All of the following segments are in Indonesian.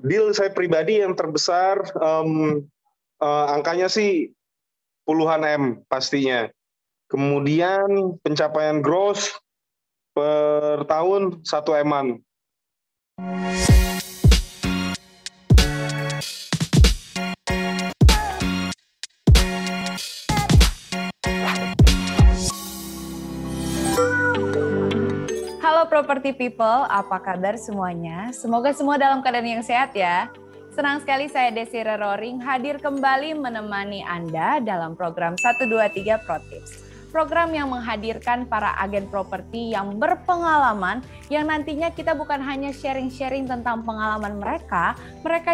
deal saya pribadi yang terbesar angkanya sih puluhan M pastinya. Kemudian pencapaian gross per tahun 1 M-an. Halo Property People, apa kabar semuanya? Semoga semua dalam keadaan yang sehat ya. Senang sekali saya Desire Roring hadir kembali menemani Anda dalam program 123 Pro Tips. Program yang menghadirkan para agen properti yang berpengalaman yang nantinya kita bukan hanya sharing-sharing tentang pengalaman mereka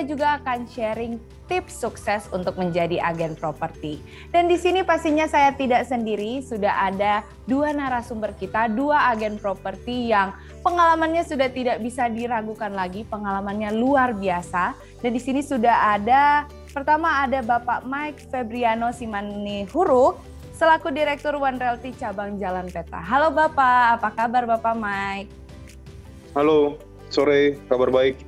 juga akan sharing tips sukses untuk menjadi agen properti. Dan di sini pastinya saya tidak sendiri, sudah ada dua narasumber kita, dua agen properti yang pengalamannya sudah tidak bisa diragukan lagi, pengalamannya luar biasa. Dan di sini sudah ada, pertama ada Bapak Mike Febriano Simanihuruk, selaku Direktur One Realty Cabang Jalan Peta. Halo Bapak, apa kabar Bapak Mike? Halo, sore, kabar baik.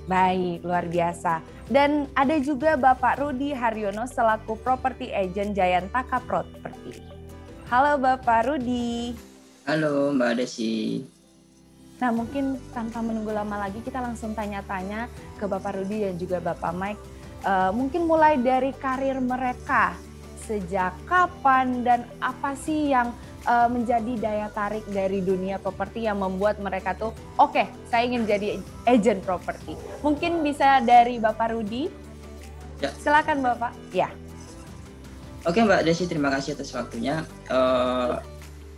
Baik, luar biasa. Dan ada juga Bapak Rudi Haryono selaku Property Agent Jayantaka Property. Halo Bapak Rudi. Halo Mbak Desi. Nah mungkin tanpa menunggu lama lagi kita langsung tanya-tanya ke Bapak Rudi dan juga Bapak Mike. Mungkin mulai dari karir mereka, sejak kapan dan apa sih yang menjadi daya tarik dari dunia properti yang membuat mereka tuh oke, saya ingin jadi agent properti. Mungkin bisa dari Bapak Rudi. Ya. Silakan Bapak. Ya. Oke Mbak Desi, terima kasih atas waktunya.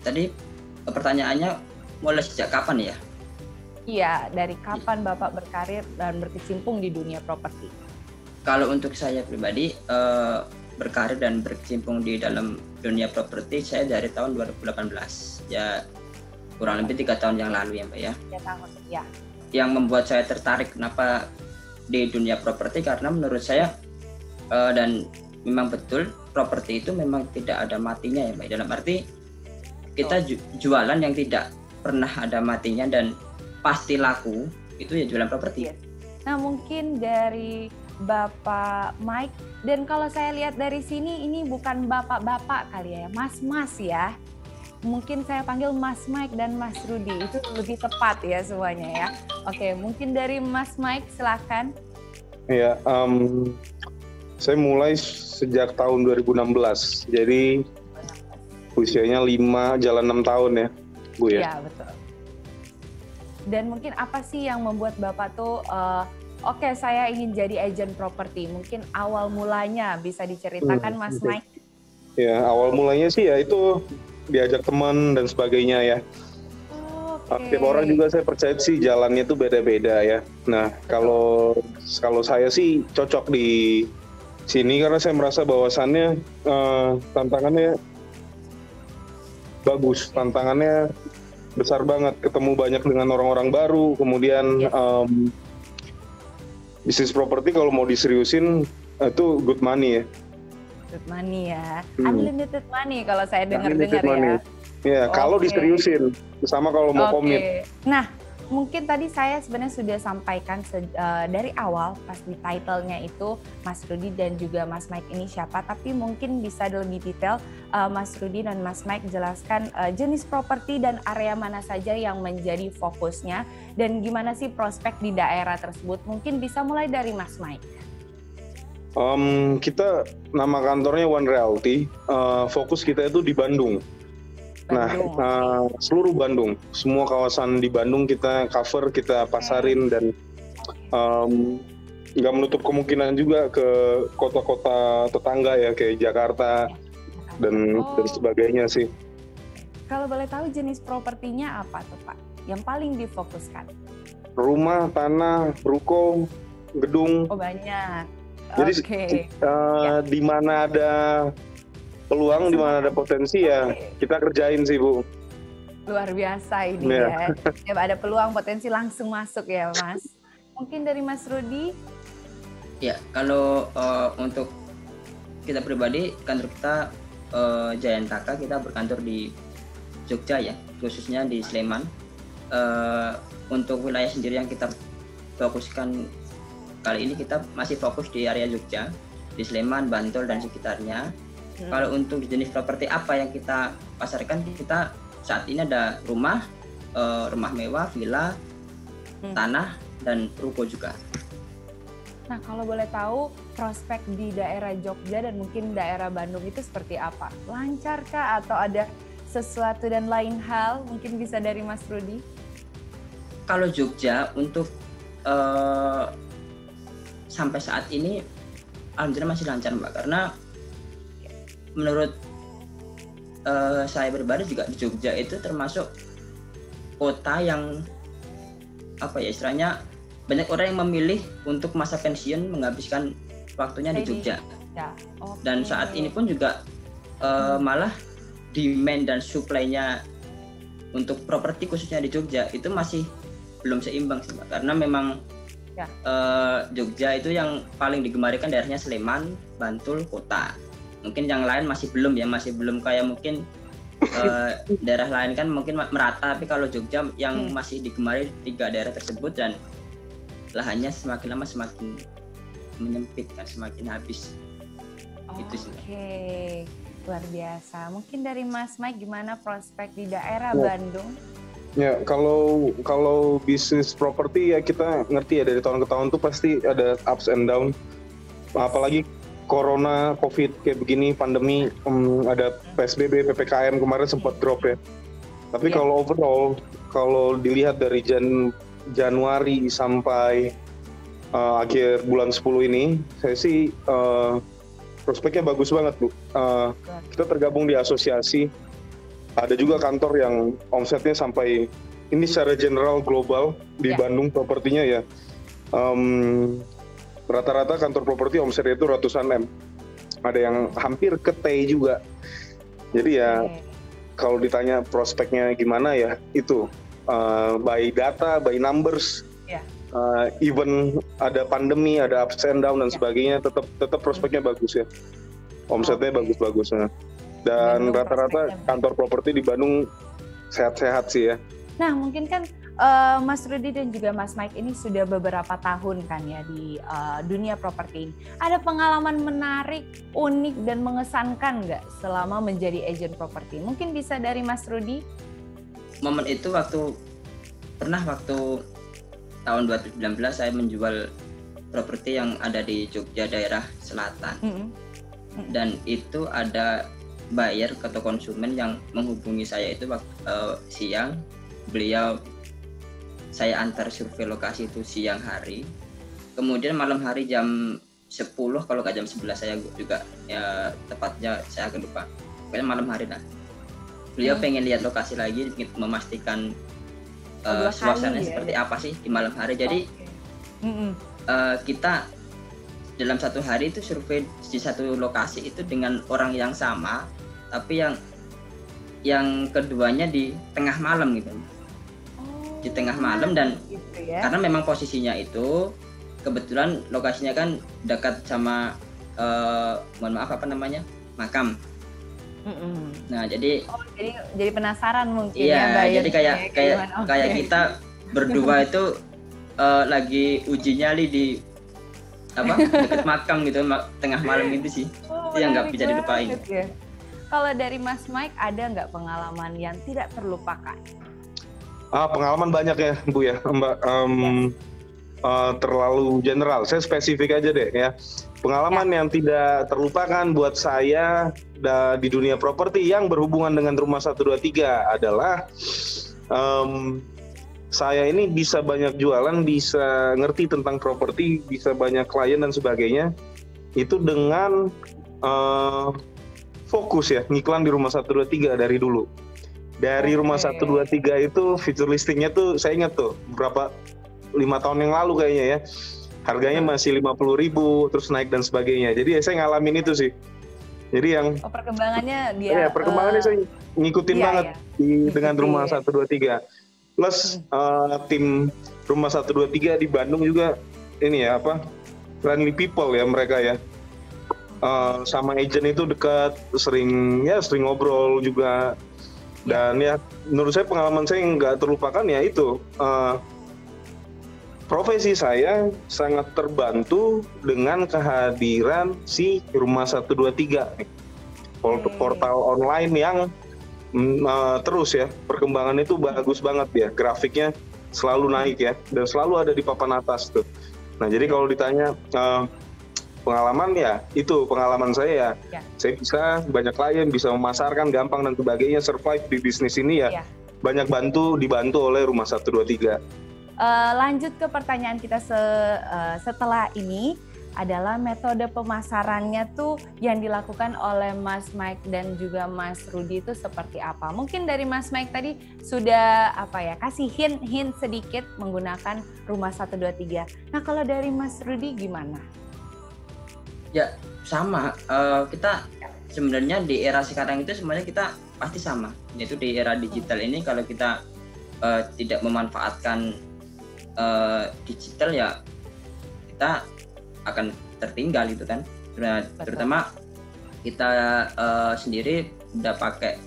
Tadi pertanyaannya mulai sejak kapan ya? Iya, dari kapan Bapak berkarir dan berkecimpung di dunia properti? Kalau untuk saya pribadi, berkarir dan berkecimpung di dalam dunia properti saya dari tahun 2018. Ya, kurang lebih 3 tahun yang lalu ya Mbak ya. 3 tahun, ya. Yang membuat saya tertarik kenapa di dunia properti, karena menurut saya, dan memang betul, properti itu memang tidak ada matinya ya Mbak. Dalam arti, kita jualan yang tidak pernah ada matinya dan pasti laku, itu ya jualan properti. Yes. Nah mungkin dari Bapak Mike, dan kalau saya lihat dari sini ini bukan bapak-bapak kali ya, mas-mas ya. Mungkin saya panggil Mas Mike dan Mas Rudi, itu lebih tepat ya semuanya ya. Oke, mungkin dari Mas Mike silakan. Ya, saya mulai sejak tahun 2016, jadi usianya 5 jalan 6 tahun ya Bu ya. Iya betul. Dan mungkin apa sih yang membuat Bapak tuh oke, saya ingin jadi agent properti. Mungkin awal mulanya bisa diceritakan Mas Mike? Ya, awal mulanya sih ya itu diajak teman dan sebagainya ya. Tiap orang juga saya percaya sih jalannya itu beda-beda ya. Nah, kalau saya sih cocok di sini karena saya merasa bahwasannya tantangannya bagus, tantangannya besar banget, ketemu banyak dengan orang-orang baru, kemudian bisnis properti kalau mau diseriusin itu good money ya. Good money ya, unlimited money kalau saya dengar-dengar ya. Ya, kalau diseriusin, sama kalau mau komit. Nah, mungkin tadi saya sebenarnya sudah sampaikan dari awal pas di title-nya itu Mas Rudi dan juga Mas Mike ini siapa, tapi mungkin bisa lebih detail Mas Rudi dan Mas Mike jelaskan jenis properti dan area mana saja yang menjadi fokusnya dan gimana sih prospek di daerah tersebut. Mungkin bisa mulai dari Mas Mike. Kita nama kantornya One Realty, fokus kita itu di Bandung. Nah, seluruh Bandung, semua kawasan di Bandung kita cover, kita pasarin dan nggak menutup kemungkinan juga ke kota-kota tetangga ya kayak Jakarta dan sebagainya sih. Kalau boleh tahu jenis propertinya apa tuh Pak? Yang paling difokuskan? Rumah, tanah, ruko, gedung. Oh banyak. Jadi di mana ada peluang, di mana ada potensi ya kita kerjain sih Bu. Luar biasa ini ya. Ya ada peluang potensi langsung masuk ya Mas. Mungkin dari Mas Rudi? Ya, kalau untuk kita pribadi, kantor kita Jayantaka, kita berkantor di Jogja ya, khususnya di Sleman. Untuk wilayah sendiri yang kita fokuskan kali ini kita masih fokus di area Jogja, di Sleman, Bantul dan sekitarnya. Kalau untuk jenis properti apa yang kita pasarkan, kita saat ini ada rumah mewah, villa, tanah dan ruko juga. Nah, kalau boleh tahu prospek di daerah Jogja dan mungkin daerah Bandung itu seperti apa? Lancarkah atau ada sesuatu dan lain hal? Mungkin bisa dari Mas Rudi. Kalau Jogja untuk sampai saat ini alhamdulillah masih lancar Mbak, karena menurut saya pribadi juga di Jogja itu termasuk kota yang istilahnya banyak orang yang memilih untuk masa pensiun menghabiskan waktunya di Jogja. Ya. Okay. Dan saat ini pun juga malah demand dan supply-nya untuk properti khususnya di Jogja itu masih belum seimbang sih Mbak. Karena memang Jogja itu yang paling digemari kan daerahnya Sleman, Bantul, Kota. Mungkin yang lain masih belum kayak mungkin daerah lain kan mungkin merata, tapi kalau Jogja yang masih digemari 3 daerah tersebut dan lahannya semakin lama semakin menyempit kan, semakin habis. Itu sih. Oke, luar biasa. Mungkin dari Mas Mike gimana prospek di daerah Bandung? Ya, kalau bisnis properti ya kita ngerti ya dari tahun ke tahun tuh pasti ada ups and down. Apalagi corona, covid kayak begini, pandemi, ada PSBB, PPKM kemarin sempat drop ya. Tapi kalau overall, kalau dilihat dari Januari sampai akhir bulan 10 ini, saya sih prospeknya bagus banget Bu. Kita tergabung di asosiasi, ada juga kantor yang omsetnya sampai, ini secara general global di Bandung propertinya ya, rata-rata kantor properti omsetnya itu ratusan M, ada yang hampir ke T juga. Jadi ya kalau ditanya prospeknya gimana ya itu by data, by numbers, even ada pandemi, ada ups and down dan sebagainya, tetap prospeknya bagus ya, omsetnya bagus-bagus. Dan rata-rata kantor properti di Bandung sehat-sehat sih ya. Nah mungkin kan Mas Rudi dan juga Mas Mike ini sudah beberapa tahun kan ya di dunia properti ini. Ada pengalaman menarik, unik dan mengesankan nggak selama menjadi agent properti? Mungkin bisa dari Mas Rudi. Momen itu waktu tahun 2019 saya menjual properti yang ada di Jogja daerah selatan. Dan itu ada buyer atau konsumen yang menghubungi saya itu waktu siang. Beliau saya antar survei lokasi itu siang hari. Kemudian malam hari jam 10 kalau nggak jam 11 saya juga ya tepatnya saya agak lupa. Pokoknya malam hari lah. Beliau pengen lihat lokasi lagi, memastikan suasananya seperti apa sih di malam hari. Jadi kita dalam satu hari itu survei di satu lokasi itu dengan orang yang sama, tapi yang keduanya di tengah malam gitu. Di tengah malam dan gitu ya? Karena memang posisinya itu kebetulan lokasinya kan dekat sama makam. Nah jadi penasaran mungkin jadi kayak kita berdua itu lagi uji nyali di dekat makam gitu, tengah malam itu sih. Itu yang nggak bisa dilupain. Ya. Kalau dari Mas Mike ada nggak pengalaman yang tidak terlupakan? Pengalaman banyak ya Bu ya Mbak. Terlalu general, saya spesifik aja deh ya. Pengalaman yang tidak terlupakan buat saya di dunia properti yang berhubungan dengan rumah 123 adalah saya ini bisa banyak jualan, bisa ngerti tentang properti, bisa banyak klien dan sebagainya, itu dengan fokus ya ngiklan di rumah 123 dari dulu. Dari rumah 123 itu fitur listingnya tuh saya ingat tuh berapa 5 tahun yang lalu kayaknya ya, harganya masih 50.000 terus naik dan sebagainya. Jadi ya saya ngalamin itu sih. Jadi yang perkembangannya perkembangannya saya ngikutin banget dengan rumah 123. Plus tim rumah 123 di Bandung juga ini ya friendly people ya mereka ya. Sama agent itu dekat, sering ngobrol juga. Dan ya menurut saya pengalaman saya yang nggak terlupakan ya itu profesi saya sangat terbantu dengan kehadiran si Rumah 123 nih. Portal online yang terus ya, perkembangannya itu bagus banget ya, grafiknya selalu naik ya, dan selalu ada di papan atas tuh. Nah jadi kalau ditanya pengalaman ya, itu pengalaman saya ya. Saya bisa banyak klien, bisa memasarkan gampang dan sebagainya, survive di bisnis ini ya. Banyak dibantu oleh Rumah 123. Lanjut ke pertanyaan kita setelah ini adalah metode pemasarannya tuh yang dilakukan oleh Mas Mike dan juga Mas Rudy itu seperti apa? Mungkin dari Mas Mike tadi sudah kasih hint sedikit menggunakan Rumah 123. Nah kalau dari Mas Rudy gimana? Ya sama, kita sebenarnya di era sekarang itu semuanya kita pasti sama, yaitu di era digital ini kalau kita tidak memanfaatkan digital ya kita akan tertinggal itu kan. Nah, terutama kita sendiri udah pakai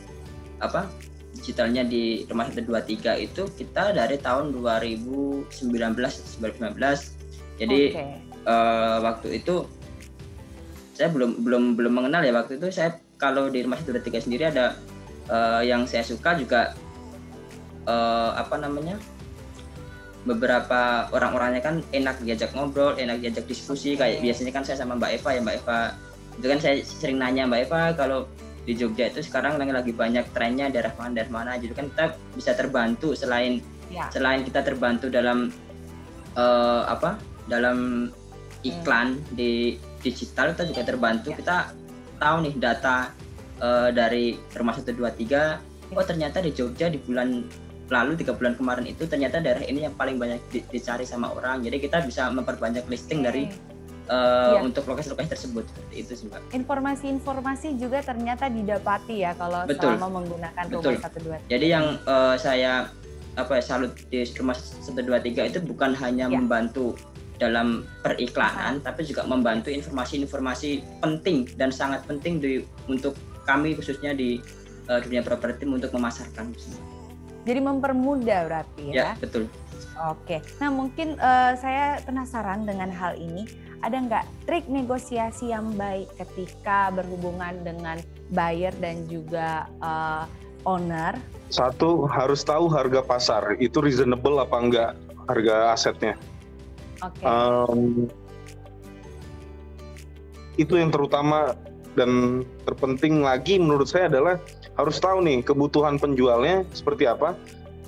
digitalnya di Rumah 123 itu kita dari tahun 2019. Jadi waktu itu saya belum mengenal ya, waktu itu saya kalau di Rumah 123 sendiri ada yang saya suka juga beberapa orang-orangnya kan enak diajak ngobrol, enak diajak diskusi. Kayak biasanya kan saya sama Mbak Eva ya, Mbak Eva itu kan saya sering nanya Mbak Eva kalau di Jogja itu sekarang lagi banyak trennya daerah mana, jadi kan kita bisa terbantu selain kita terbantu dalam dalam iklan di digital, kita juga terbantu, kita tahu nih data dari Rumah 123, oh ternyata di Jogja di bulan lalu 3 bulan kemarin itu ternyata daerah ini yang paling banyak dicari sama orang. Jadi kita bisa memperbanyak listing dari untuk lokasi-lokasi tersebut. Seperti itu sih Mbak. Informasi-informasi juga ternyata didapati ya kalau selama menggunakan Rumah 123. Jadi yang saya salut di Rumah 123 itu bukan hanya membantu dalam periklanan, tapi juga membantu informasi-informasi penting dan sangat penting untuk kami khususnya di dunia properti untuk memasarkan. Jadi mempermudah berarti ya? Ya, betul. Oke, nah mungkin saya penasaran dengan hal ini. Ada nggak trik negosiasi yang baik ketika berhubungan dengan buyer dan juga owner? Satu, harus tahu harga pasar, itu reasonable apa enggak harga asetnya. Itu yang terutama dan terpenting lagi menurut saya adalah harus tahu nih kebutuhan penjualnya seperti apa,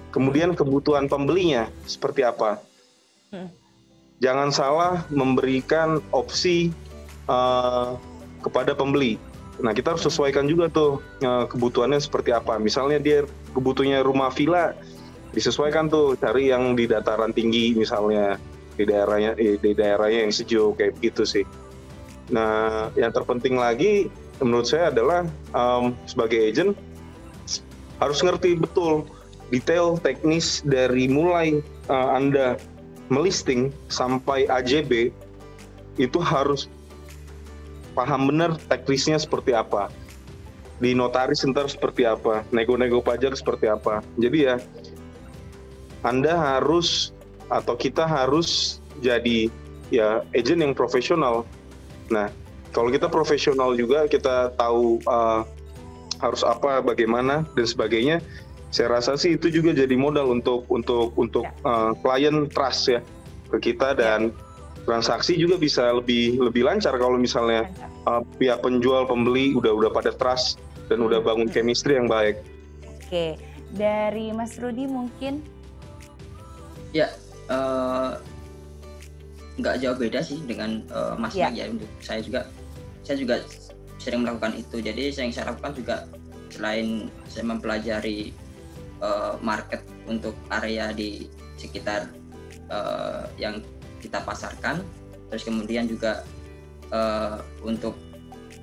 kemudian kebutuhan pembelinya seperti apa. Jangan salah memberikan opsi kepada pembeli. Nah kita harus sesuaikan juga tuh kebutuhannya seperti apa. Misalnya dia kebutuhannya rumah villa, disesuaikan tuh, cari yang di dataran tinggi misalnya, di daerahnya yang sejuk kayak gitu sih. Nah yang terpenting lagi menurut saya adalah sebagai agent harus ngerti betul detail teknis dari mulai Anda melisting sampai AJB, itu harus paham benar teknisnya seperti apa, di notaris ntar seperti apa, nego-nego pajak seperti apa. Jadi ya Anda harus atau kita harus jadi ya agent yang profesional. Nah kalau kita profesional juga, kita tahu harus apa, bagaimana dan sebagainya. Saya rasa sih itu juga jadi modal untuk klien trust ya ke kita, dan transaksi juga bisa lebih lancar kalau misalnya pihak penjual pembeli udah pada trust dan udah bangun chemistry yang baik. Oke, dari Mas Rudy mungkin? Ya, nggak jauh beda sih dengan Mas Mike ya. Untuk saya juga sering melakukan itu. Jadi yang saya lakukan juga selain saya mempelajari market untuk area di sekitar yang kita pasarkan, terus kemudian juga untuk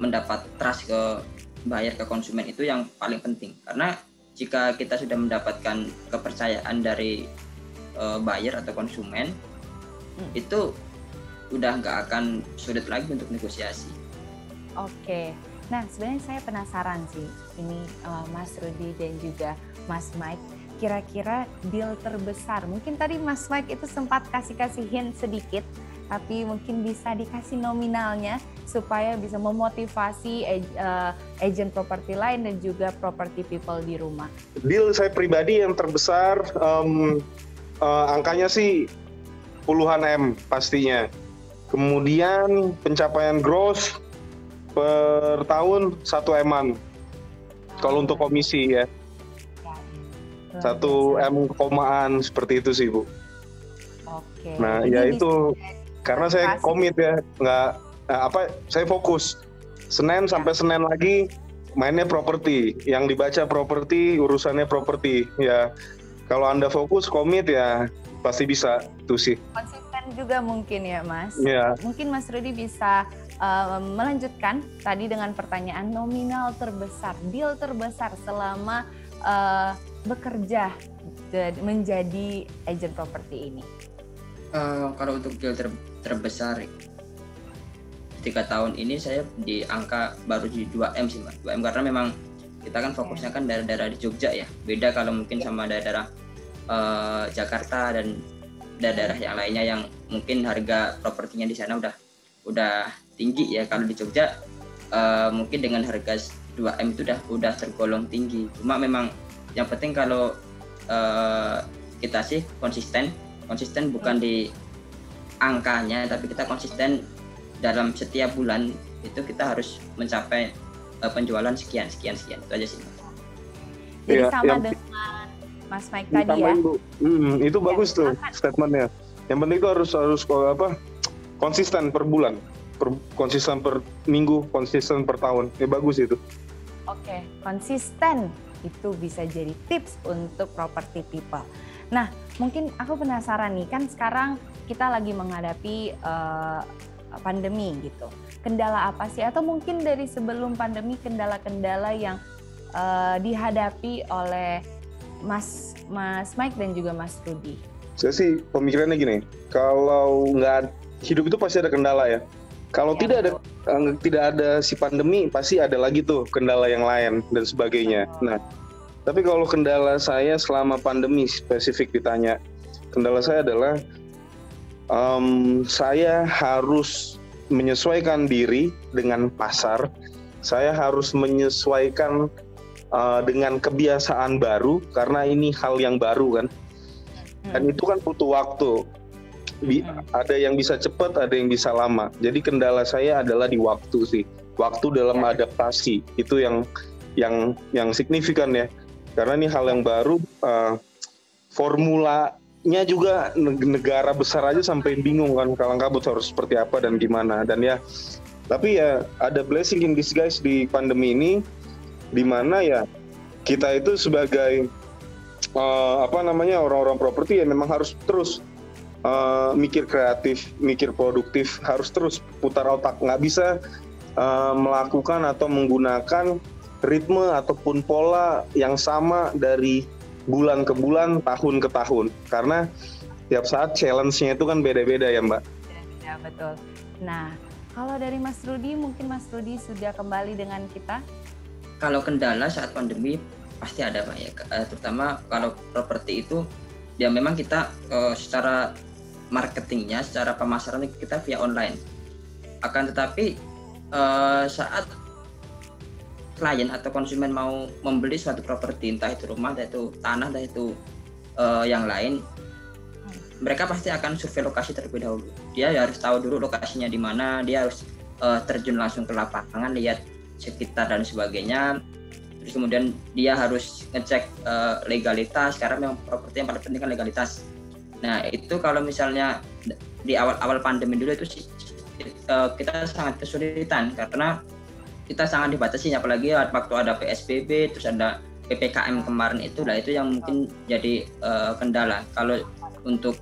mendapat trust ke buyer, ke konsumen, itu yang paling penting. Karena jika kita sudah mendapatkan kepercayaan dari buyer atau konsumen, itu udah nggak akan sulit lagi untuk negosiasi. Oke, nah sebenarnya saya penasaran sih ini Mas Rudy dan juga Mas Mike, kira-kira deal terbesar? Mungkin tadi Mas Mike itu sempat kasih hint sedikit, tapi mungkin bisa dikasih nominalnya supaya bisa memotivasi agent properti lain dan juga property people di rumah. Deal saya pribadi yang terbesar, angkanya sih puluhan M pastinya. Kemudian pencapaian gross per tahun 1 M-an. Kalau untuk komisi ya. 1 M komaan seperti itu sih Bu. Oke. Nah ya itu karena saya komit ya, saya fokus. Senin sampai Senin lagi mainnya properti, yang dibaca properti, urusannya properti. Ya kalau Anda fokus komit ya pasti bisa itu sih. Konsisten juga mungkin ya Mas. Ya. Mungkin Mas Rudy bisa melanjutkan tadi dengan pertanyaan nominal terbesar, deal terbesar selama bekerja menjadi agent properti ini. Kalau untuk deal terbesar 3 tahun ini saya di angka baru di 2M sih Mbak. 2M karena memang kita kan fokusnya kan daerah-daerah di Jogja ya. Beda kalau mungkin sama daerah Jakarta dan daerah yang lainnya yang mungkin harga propertinya di sana udah tinggi ya. Kalau di Jogja mungkin dengan harga 2M itu udah tergolong tinggi. Cuma memang yang penting kalau kita sih konsisten bukan di angkanya, tapi kita konsisten dalam setiap bulan itu kita harus mencapai penjualan sekian itu aja sih. Jadi sama dengan Mas Mike tadi ya. Itu bagus tuh statementnya. Yang penting itu harus konsisten per bulan, konsisten per minggu, konsisten per tahun. Bagus itu. Oke, konsisten itu bisa jadi tips untuk property people. Nah, mungkin aku penasaran nih, kan sekarang kita lagi menghadapi pandemi gitu. Kendala apa sih? Atau mungkin dari sebelum pandemi kendala-kendala yang dihadapi oleh Mas Mike dan juga Mas Rudy? Saya sih pemikirannya gini, kalau nggak hidup itu pasti ada kendala ya. Kalau tidak ada si pandemi, pasti ada lagi tuh kendala yang lain dan sebagainya. Nah, tapi kalau kendala saya selama pandemi spesifik ditanya, kendala saya adalah saya harus menyesuaikan diri dengan pasar, saya harus menyesuaikan dengan kebiasaan baru karena ini hal yang baru kan, dan itu kan butuh waktu. Ada yang bisa cepat, ada yang bisa lama. Jadi kendala saya adalah di waktu sih, waktu dalam adaptasi itu yang signifikan ya, karena ini hal yang baru. Formulanya juga negara besar aja sampai bingung kan, kalang kabut harus seperti apa dan gimana. Dan ya, tapi ya ada blessing in disguise di pandemi ini, di mana ya kita itu sebagai orang-orang properti ya memang harus terus mikir kreatif, mikir produktif, harus terus putar otak, nggak bisa melakukan atau menggunakan ritme ataupun pola yang sama dari bulan ke bulan, tahun ke tahun, karena tiap saat challenge-nya itu kan beda-beda ya Mbak. Ya betul. Nah, kalau dari Mas Rudy, mungkin Mas Rudy sudah kembali dengan kita? Kalau kendala saat pandemi pasti ada Pak ya, terutama kalau properti itu ya memang kita secara marketingnya, secara pemasaran kita via online. Akan tetapi saat klien atau konsumen mau membeli suatu properti, entah itu rumah, entah itu tanah, entah itu yang lain, mereka pasti akan survei lokasi terlebih dahulu. Dia harus tahu dulu lokasinya di mana, dia harus terjun langsung ke lapangan, lihat sekitar dan sebagainya. Terus kemudian dia harus ngecek legalitas, karena memang properti yang paling penting kan legalitas. Nah itu kalau misalnya di awal pandemi dulu itu kita sangat kesulitan karena kita sangat dibatasi, apalagi waktu ada PSBB, terus ada PPKM kemarin itu yang mungkin jadi kendala kalau untuk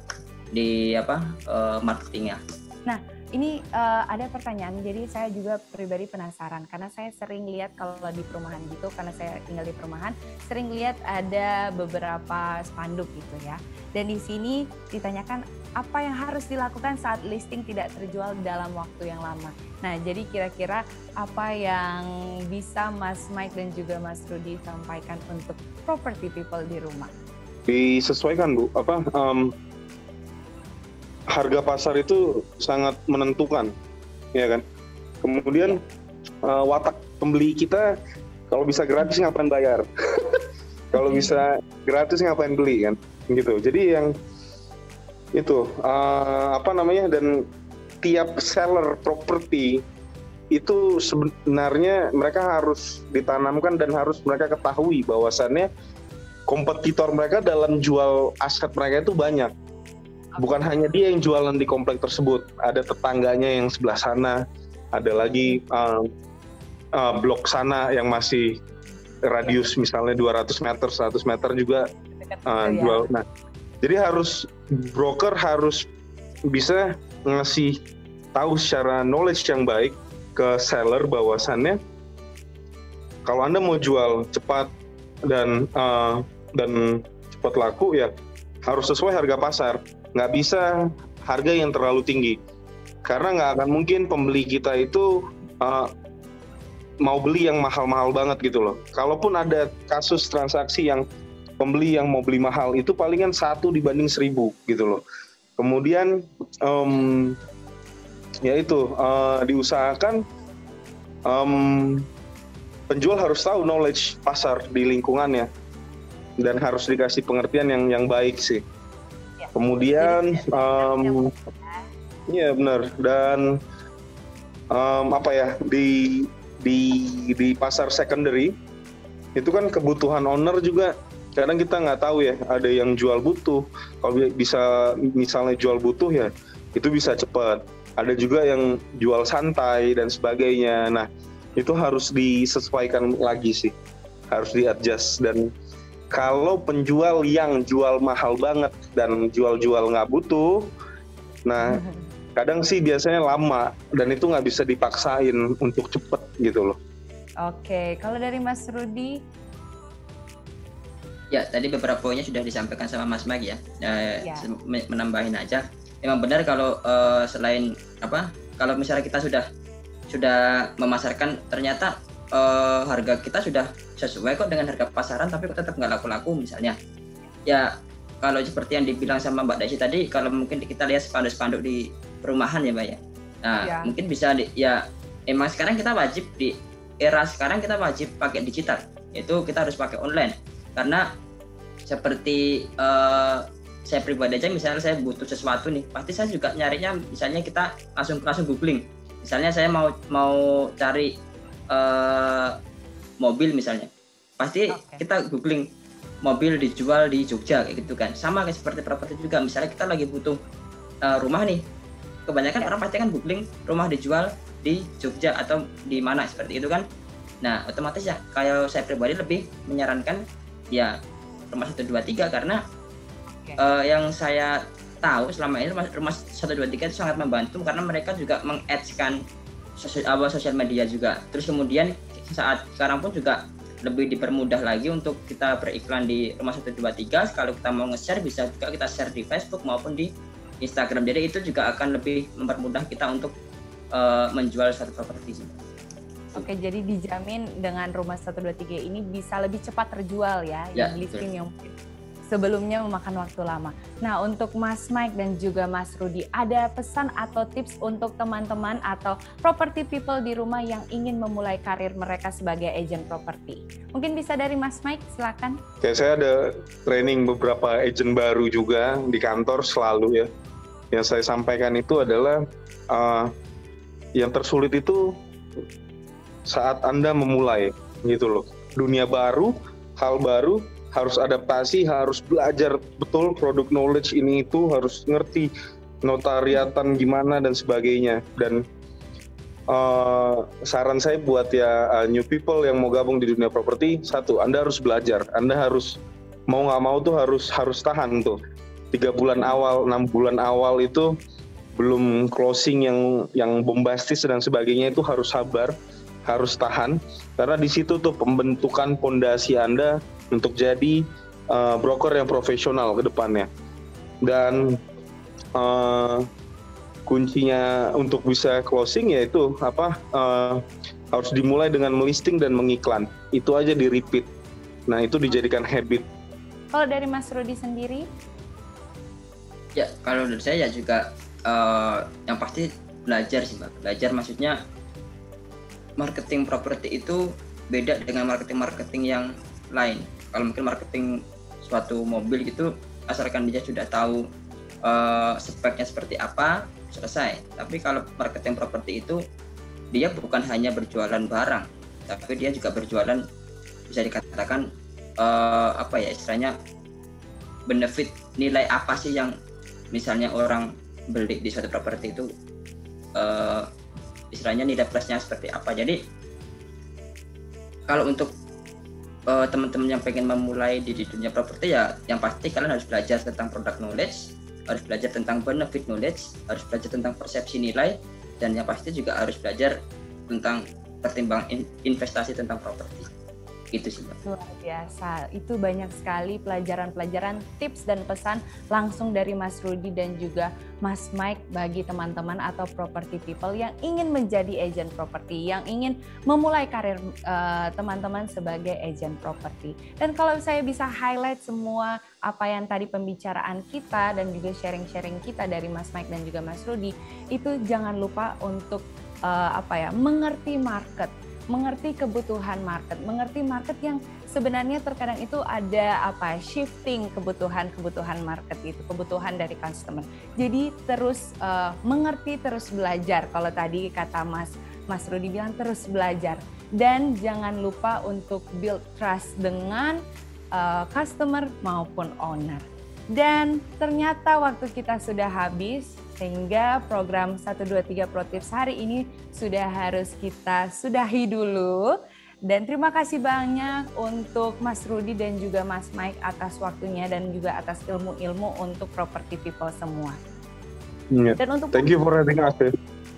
di marketingnya. Nah ini ada pertanyaan, jadi saya juga pribadi penasaran karena saya sering lihat kalau di perumahan gitu, karena saya tinggal di perumahan, sering lihat ada beberapa spanduk gitu ya. Dan di sini ditanyakan apa yang harus dilakukan saat listing tidak terjual dalam waktu yang lama. Nah, jadi kira-kira apa yang bisa Mas Mike dan juga Mas Rudy sampaikan untuk property people di rumah? disesuaikan Bu. Harga pasar itu sangat menentukan, ya kan. Kemudian watak pembeli kita, kalau bisa gratis ngapain bayar? Kalau bisa gratis ngapain beli kan? Gitu. Jadi yang itu dan tiap seller properti itu sebenarnya mereka harus ditanamkan dan harus mereka ketahui bahwasannya kompetitor mereka dalam jual aset mereka itu banyak. Bukan hanya dia yang jualan di komplek tersebut, ada tetangganya yang sebelah sana, ada lagi blok sana yang masih radius misalnya 200 meter, 100 meter juga jual. Nah, jadi broker harus bisa ngasih tahu secara knowledge yang baik ke seller bahwasannya kalau Anda mau jual cepat dan cepat laku ya harus sesuai harga pasar. Nggak bisa harga yang terlalu tinggi, karena nggak akan mungkin pembeli kita itu mau beli yang mahal-mahal banget gitu loh. Kalaupun ada kasus transaksi yang pembeli yang mau beli mahal itu palingan 1 dibanding 1000 gitu loh. Kemudian diusahakan penjual harus tahu knowledge pasar di lingkungannya dan harus dikasih pengertian yang baik sih. Kemudian iya benar, dan di pasar secondary itu kan kebutuhan owner juga kadang kita nggak tahu ya, ada yang jual butuh. Kalau bisa misalnya jual butuh ya itu bisa cepat, ada juga yang jual santai dan sebagainya. Nah itu harus disesuaikan lagi sih, harus di-adjust. Dan kalau penjual yang jual mahal banget dan jual-jual nggak butuh, nah kadang sih biasanya lama dan itu nggak bisa dipaksain untuk cepet gitu loh. Oke, kalau dari Mas Rudi? Ya, tadi beberapa poinnya sudah disampaikan sama Mas Mike ya. Menambahin aja, memang benar kalau selain kalau misalnya kita sudah memasarkan ternyata harga kita sudah sesuai kok dengan harga pasaran tapi kok tetap nggak laku-laku misalnya. Ya kalau seperti yang dibilang sama Mbak Daisy tadi, kalau mungkin kita lihat spanduk-spanduk di perumahan ya Mbak ya. Nah mungkin bisa emang sekarang kita wajib di era sekarang kita wajib pakai digital, itu kita harus pakai online. Karena seperti saya pribadi aja, misalnya saya butuh sesuatu nih, pasti saya juga nyarinya misalnya kita langsung googling. Misalnya saya mau cari mobil misalnya, pasti kita googling mobil dijual di Jogja kayak gitu kan. Sama kayak seperti properti juga, misalnya kita lagi butuh rumah nih, kebanyakan orang pasti kan googling rumah dijual di Jogja atau di mana seperti itu kan. Nah otomatis ya kayak saya pribadi lebih menyarankan ya rumah 123 karena yang saya tahu selama ini rumah 123 itu sangat membantu karena mereka juga meng-ads-kan sosial media juga. Terus kemudian saat sekarang pun juga lebih dipermudah lagi untuk kita beriklan di rumah 123. Kalau kita mau nge-share bisa juga kita share di Facebook maupun di Instagram. Jadi itu juga akan lebih mempermudah kita untuk menjual suatu properti. Oke, jadi dijamin dengan rumah 123 ini bisa lebih cepat terjual ya, yang listing yang sebelumnya memakan waktu lama. Nah, untuk Mas Mike dan juga Mas Rudi, ada pesan atau tips untuk teman-teman atau property people di rumah yang ingin memulai karir mereka sebagai agent properti? Mungkin bisa dari Mas Mike, silakan. Oke, saya ada training beberapa agent baru juga di kantor selalu ya. Yang saya sampaikan itu adalah yang tersulit itu saat Anda memulai gitu loh. Dunia baru, hal baru, harus adaptasi, harus belajar betul produk knowledge ini itu, harus ngerti notariatan gimana dan sebagainya. Dan saran saya buat new people yang mau gabung di dunia properti, satu, Anda harus belajar. Anda harus mau nggak mau tuh harus tahan tuh. 3 bulan awal, 6 bulan awal itu belum closing yang bombastis dan sebagainya itu harus sabar, harus tahan. Karena di situ tuh pembentukan pondasi Anda untuk jadi broker yang profesional ke depannya. Dan kuncinya untuk bisa closing yaitu harus dimulai dengan melisting dan mengiklan. Itu aja di repeat. Nah, itu dijadikan habit. Kalau dari Mas Rudi sendiri? Ya, kalau dari saya ya juga yang pasti belajar sih Mbak. Belajar maksudnya marketing properti itu beda dengan marketing yang lain. Kalau mungkin marketing suatu mobil gitu, asalkan dia sudah tahu speknya seperti apa, selesai. Tapi kalau marketing properti itu dia bukan hanya berjualan barang, tapi dia juga berjualan, bisa dikatakan istilahnya benefit, nilai apa sih yang misalnya orang beli di suatu properti itu, istilahnya nilai plusnya seperti apa. Jadi kalau untuk teman-teman yang pengen memulai di dunia properti, ya yang pasti kalian harus belajar tentang product knowledge, harus belajar tentang benefit knowledge, harus belajar tentang persepsi nilai, dan yang pasti juga harus belajar tentang pertimbangan investasi tentang properti. Gitu sih Mbak. Luar biasa, itu banyak sekali pelajaran-pelajaran, tips dan pesan langsung dari Mas Rudi dan juga Mas Mike bagi teman-teman atau property people yang ingin menjadi agent properti, yang ingin memulai karir teman-teman sebagai agent properti. Dan kalau saya bisa highlight semua apa yang tadi pembicaraan kita dan juga sharing-sharing kita dari Mas Mike dan juga Mas Rudi, itu jangan lupa untuk mengerti market, mengerti kebutuhan mengerti market yang sebenarnya terkadang itu ada shifting kebutuhan market itu, kebutuhan dari customer. Jadi terus mengerti, terus belajar. Kalau tadi kata Mas Rudi bilang terus belajar, dan jangan lupa untuk build trust dengan customer maupun owner. Dan ternyata waktu kita sudah habis, sehingga program 123 Pro Tips hari ini harus kita sudahi dulu. Dan terima kasih banyak untuk Mas Rudi dan juga Mas Mike atas waktunya dan juga atas ilmu-ilmu untuk property people semua. Dan untuk thank you for having us.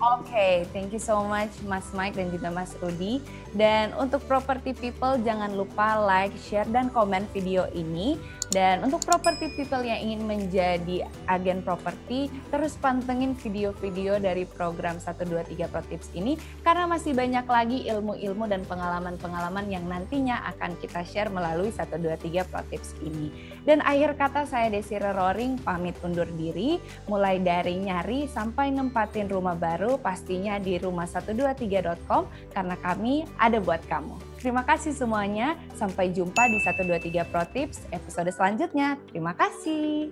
Oke, thank you so much Mas Mike dan juga Mas Rudi. Dan untuk property people jangan lupa like, share, dan komen video ini. Dan untuk property people yang ingin menjadi agen properti, terus pantengin video-video dari program 123 Pro Tips ini, karena masih banyak lagi ilmu-ilmu dan pengalaman-pengalaman yang nantinya akan kita share melalui 123 Pro Tips ini. Dan akhir kata, saya Desire Roring pamit undur diri, mulai dari nyari sampai nempatin rumah baru, pastinya di rumah123.com, karena kami ada buat kamu. Terima kasih semuanya, sampai jumpa di 123 Pro Tips episode selanjutnya. Terima kasih.